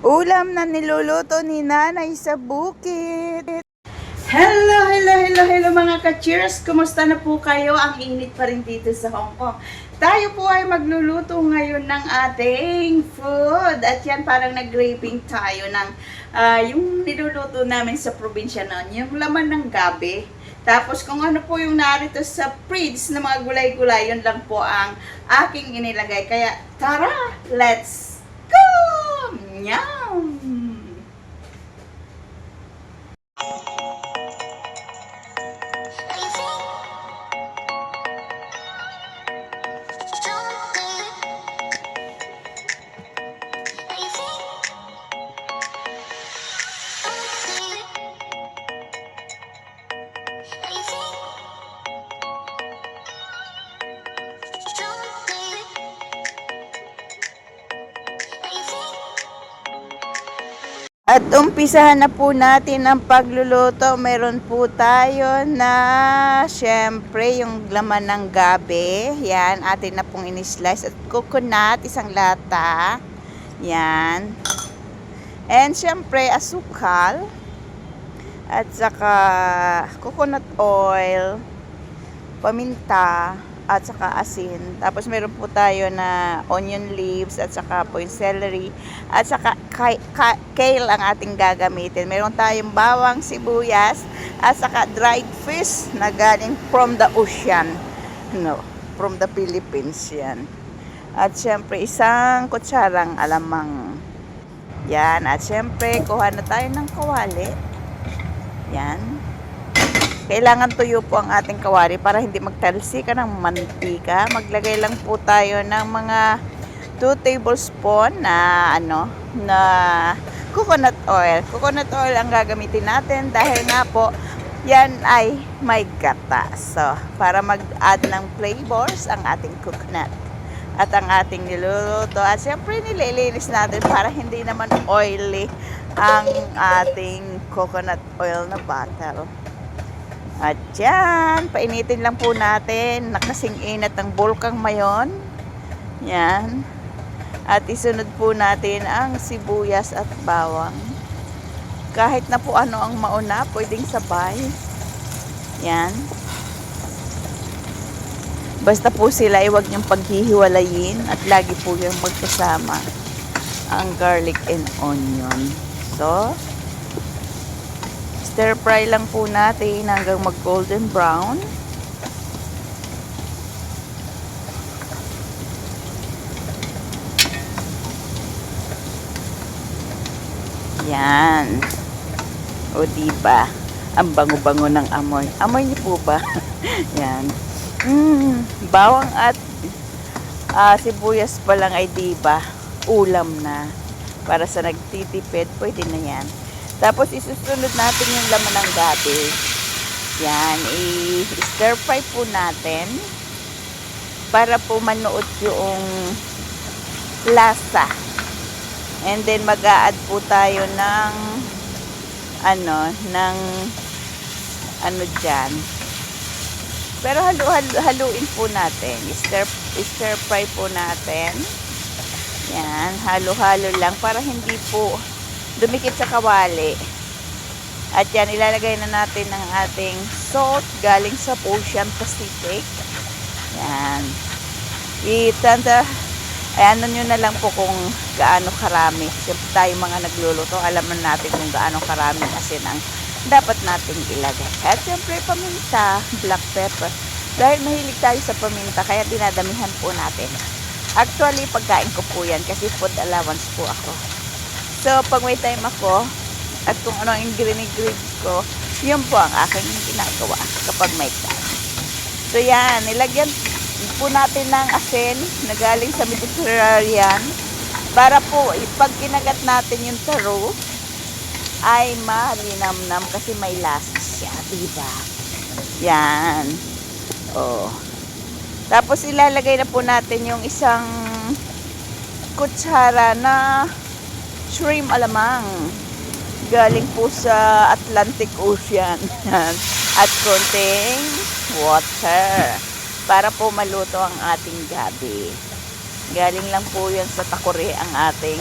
Ulam na niluluto ni nanay sa bukid. Hello mga ka-cheers! Kumusta na po kayo? Ang init pa rin dito sa Hong Kong. Tayo po ay magluluto ngayon ng ating food. At yan, parang nag-graving tayo ng yung niluluto namin sa probinsya noon. Yung laman ng gabi. Tapos kung ano po yung narito sa fridge na mga gulay-gulay, yun lang po ang aking inilagay. Kaya tara, let's go! Yum! At umpisahan na po natin ang pagluluto. Meron po tayo na syempre yung laman ng gabi. Yan, atin na pong in-slice. At coconut, isang lata. Yan. And syempre asukal. At saka coconut oil, paminta, at saka asin. Tapos meron po tayo na onion leaves at saka po yung celery at saka kale ang ating gagamitin. Meron tayong bawang, sibuyas at saka dried fish na galing from the ocean. No, from the Philippines yan. At syempre isang kutsarang alamang. Yan, at syempre kuha na tayo ng kawali. Yan. Kailangan tuyo po ang ating kawali para hindi magtalsikan ng mantika. Maglagay lang po tayo ng mga 2 tablespoon na coconut oil. Coconut oil ang gagamitin natin dahil nga po yan ay may gata. So, para mag-add ng flavors ang ating coconut at ang ating niluluto. At siyempre nililinis natin para hindi naman oily ang ating coconut oil na bottle. At yan, painitin lang po natin. Nakasing inat ang bulkang mayon. Yan. At isunod po natin ang sibuyas at bawang. Kahit na po ano ang mauna, pwedeng sabay. Yan. Basta po sila, huwag niyong paghihiwalayin at lagi po yung magkasama ang garlic and onion. So, stir fry lang po natin hanggang mag golden brown. Yan. O diba? Ang bango-bango ng amoy. Amoy niyo po ba? Yan. Bawang at sibuyas pa lang ay diba? Ulam na. Para sa nagtitipid, pwede na yan. Tapos isusunod natin yung laman ng gabi. Yan, i-stir fry po natin para po manuot yung lasa. And then mag-a-add po tayo ng dyan. Pero haluin po natin. Stir fry po natin. Yan, halo-halo lang para hindi po dumikit sa kawali. At yan, ilalagay na natin ang ating salt galing sa Ocean Pacific. Yan. Ano nyo na lang po kung gaano karami. Siyempre tayo mga nagluluto, alam na natin kung gaano karami asin ang dapat nating ilagay. At siyempre paminta, black pepper. Dahil mahilig tayo sa paminta, kaya dinadamihan po natin. Actually, pagkain ko po yan kasi food allowance po ako. So, pag may time ako, at kung ano ang ingredients ko, yun po ang aking ginagawa kapag may time. So, yan. Nilagyan po natin ng asin na galing sa Mediterranean para po, pag kinagat natin yung taro, ay malinamnam kasi may lasa siya. Diba? Yan. Oh. Tapos, ilalagay na po natin yung isang kutsara na shrimp alamang galing po sa Atlantic Ocean. At konting water para po maluto ang ating gabi. Galing lang po yan sa Takore ang ating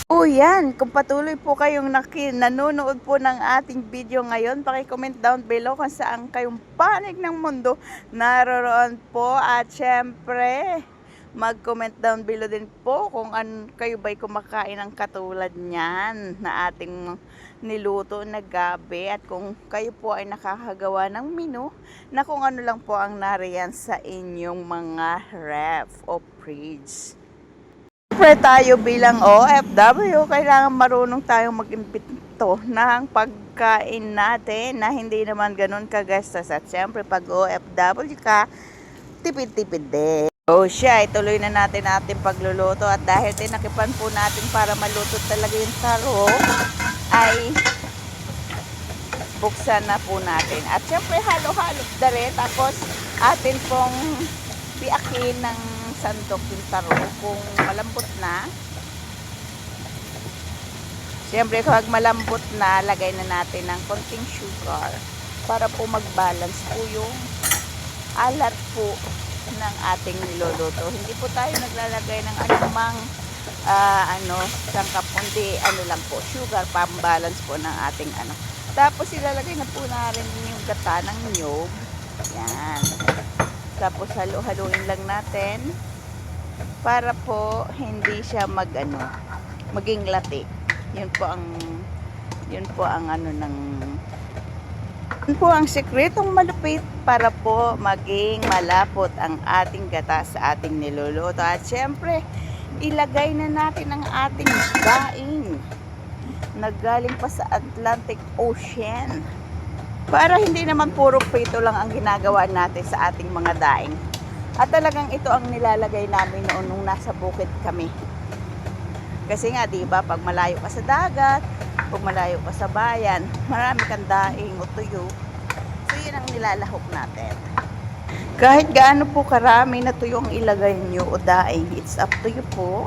O yan, kung patuloy po kayong nanonood po ng ating video ngayon, paki-comment down below kung saan kayong panig ng mundo naroroon po. At syempre, mag-comment down below din po kung kayo ba'y kumakain ng katulad niyan na ating niluto na gabi. At kung kayo po ay nakakagawa ng menu na kung ano lang po ang nariyan sa inyong mga ref o fridge. Siyempre tayo bilang OFW, kailangan marunong tayong mag-imbento ng pagkain natin na hindi naman ganun kagastos. At siyempre pag OFW ka, tipid-tipid din. So siya, ituloy na natin ating pagluluto. At dahil tinakipan po natin para maluto talaga yung taro, ay buksan na po natin. At siyempre halo-halo na rin. Tapos atin pong biakin ng sandok yung taro kung malambot na. Siyempre kapag malambot na, lagay na natin ng konting sugar para po mag-balance po yung alat po ng ating niluluto. Hindi po tayo naglalagay ng anumang sangkap, kundi lang po, sugar, pang-balance po ng ating Tapos ilalagay na po natin yung gata ng niyog. Yan. Tapos halo-haluin lang natin para po hindi siya maging lati. Yun po ang sikretong malupit para po maging malapot ang ating gata sa ating niluluto. At syempre, ilagay na natin ang ating daing na galing pa sa Atlantic Ocean. Para hindi naman puro prito lang ang ginagawa natin sa ating mga daing. At talagang ito ang nilalagay namin noon nung nasa bukid kami. Kasi nga, di ba, pag malayo ka sa dagat, pag malayo ka sa bayan, marami kang daing o tuyo. So, yun ang nilalahok natin. Kahit gaano po karami na tuyo ang ilagay nyo o daing, it's up to you po.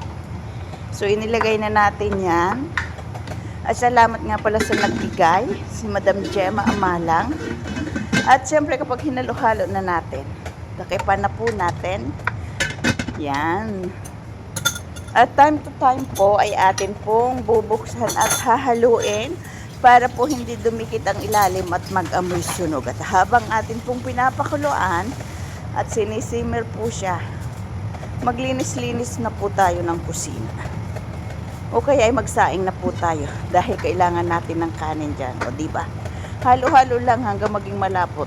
So, inilagay na natin yan. At salamat nga pala sa nagbigay, si Madam Gemma Amalang. At siyempre kapag hinalo-halo na natin, takipan na po natin. Yan. At time to time po ay atin pong bubuksan at hahaluin para po hindi dumikit ang ilalim at mag-amoy sunog. At habang atin pong pinapakuluan at sinisimmer po siya, maglinis-linis na po tayo ng kusina. O kaya ay magsaing na po tayo dahil kailangan natin ng kanin dyan. O diba? Halo-halo lang hanggang maging malapot.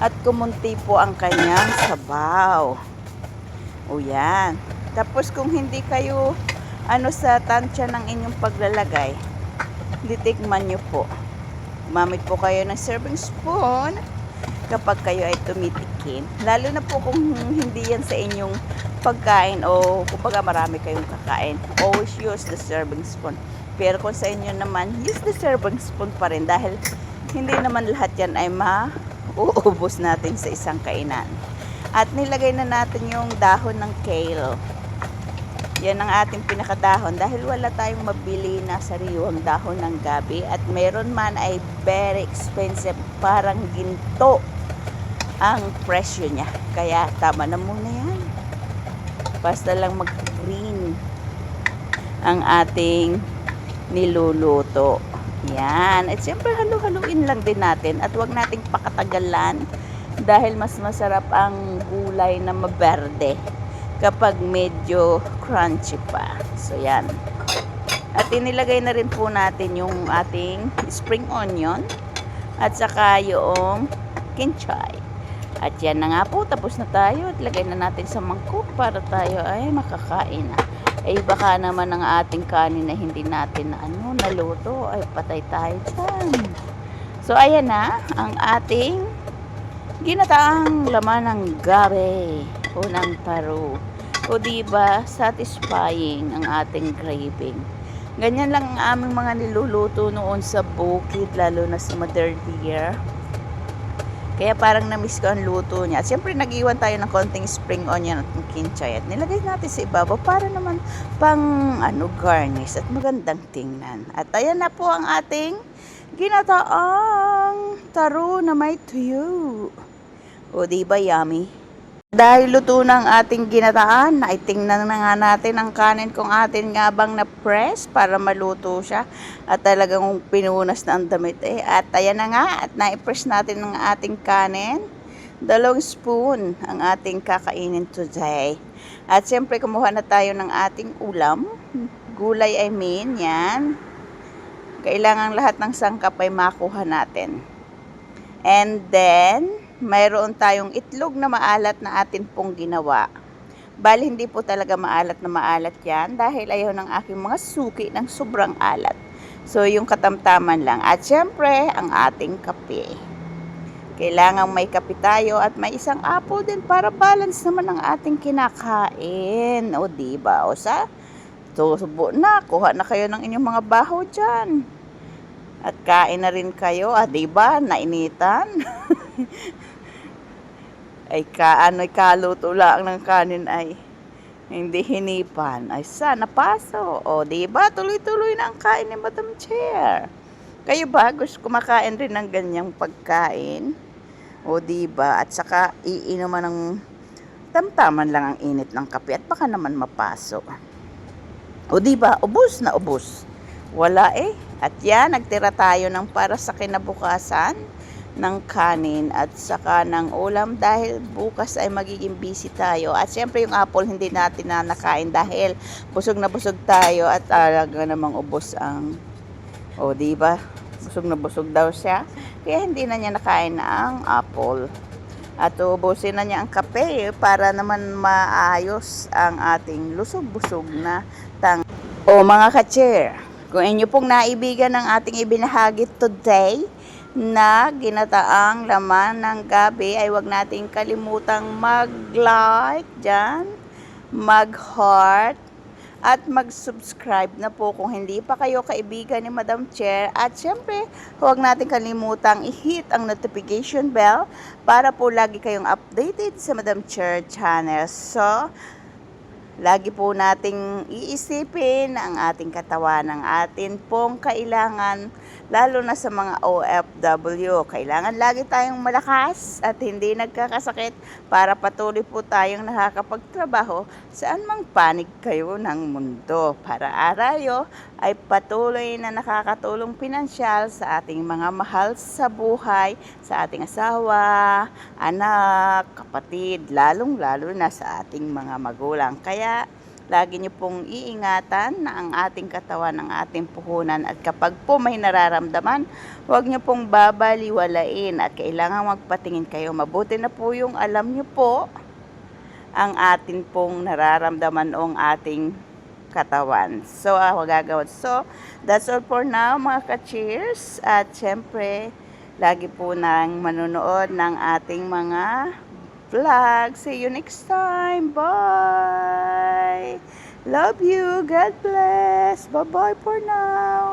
At kumunti po ang kanyang sabaw. O yan. Tapos kung hindi kayo sa tansya ng inyong paglalagay, titikman nyo po. Gumamit po kayo ng serving spoon kapag kayo ay tumitikim. Lalo na po kung hindi yan sa inyong pagkain o kumbaga marami kayong kakain, always use the serving spoon. Pero kung sa inyo naman, use the serving spoon pa rin dahil hindi naman lahat yan ay mauubos natin sa isang kainan. At nilagay na natin yung dahon ng kale. Yan ang ating pinakadahon dahil wala tayong mabili na sariwang dahon ng gabi at meron man ay very expensive, parang ginto ang presyo niya. Kaya tama na muna yan. Basta lang mag-green ang ating niluluto. Yan. At siyempre halu-haluin lang din natin at huwag nating pakatagalan dahil mas masarap ang gulay na maberde kapag medyo crunchy pa. So yan. At inilagay na rin po natin yung ating spring onion at saka yung kinchay. At yan na nga po, tapos na tayo. At lagay na natin sa mangkok para tayo ay makakain na. Eh baka naman ang ating kanin na hindi natin naluto, ay patay tayo dyan. So ayan na, ang ating ginataang laman ng gabi o ng taro. O diba, satisfying ang ating craving. Ganyan lang ang aming mga niluluto noon sa bukid, lalo na si Mother Dear. Kaya parang na-miss ko ang luto niya. At siyempre nag-iwan tayo ng konting spring onion at kinchay. At nilagay natin sa ibabaw para naman pang garnish at magandang tingnan. At ayan na po ang ating ginataang taro na may tuyo. O diba yummy? Dahil luto ng ating ginataan, ay tingnan na nga natin ang kanin kung atin nga bang na-press para maluto siya. At talagang pinunas na ang damit eh. At ayan na nga, at na-press natin ang ating kanin. 2 spoon ang ating kakainin today. At siyempre kumuha na tayo ng ating ulam. Gulay I mean, yan. Kailangan lahat ng sangkap ay makuha natin. And then, mayroon tayong itlog na maalat na atin pong ginawa. Bali, hindi po talaga maalat na maalat yan dahil ayaw ng aking mga suki ng sobrang alat. So, yung katamtaman lang. At syempre, ang ating kape. Kailangan may kape tayo at may isang apple din para balance naman ang ating kinakain. O, diba? O, subo na. Kuha na kayo ng inyong mga baho dyan. At kain na rin kayo. Ah, diba? Nainitan. Ay kaluto lang ng kanin ay hindi hinipan. Ay sana paso. O, diba? Tuloy-tuloy na ang kain ni Madam Chair. Kayo ba gusto kumakain rin ng ganyang pagkain? O, diba? At saka iinuman ng tamtaman lang ang init ng kape at baka naman mapaso. O, diba? Ubos na ubos. Wala eh. At yan, nagtira tayo ng para sa kinabukasan ng kanin at saka ng ulam dahil bukas ay magiging busy tayo. At syempre yung apple hindi natin na nakain dahil busog na busog tayo at talaga namang ubos ang diba? Busog na busog daw siya. Kaya hindi na niya nakain ang apple. At ubusin na niya ang kape para naman maayos ang ating lusog-busog na mga ka-chair. Kung inyo pong naibigan ng ating ibinahagi today na ginataang laman ng gabi ay wag nating kalimutang mag-like dyan, mag-heart, at mag-subscribe na po kung hindi pa kayo kaibigan ni Madam Chair. At syempre, huwag natin kalimutang i-hit ang notification bell para po lagi kayong updated sa Madam Chair channel. So, lagi po nating iisipin ang ating katawan, ang atin pong kailangan, lalo na sa mga OFW. Kailangan lagi tayong malakas at hindi nagkakasakit para patuloy po tayong nakakapagtrabaho saan mang panig kayo ng mundo. Para arayo ay patuloy na nakakatulong pinansyal sa ating mga mahal sa buhay, sa ating asawa, anak, kapatid, lalong-lalo na sa ating mga magulang. Kaya lagi niyo pong iingatan na ang ating katawan, ang ating puhunan, at kapag po may nararamdaman, huwag niyo pong babaliwalain at kailangan magpatingin kayo. Mabuti na po yung alam niyo po ang atin pong nararamdaman o ang ating katawan. So, gagawin. So, that's all for now mga ka-cheers. At syempre, lagi po nang manonood ng ating mga vlog. See you next time. Bye! Love you. God bless. Bye-bye for now.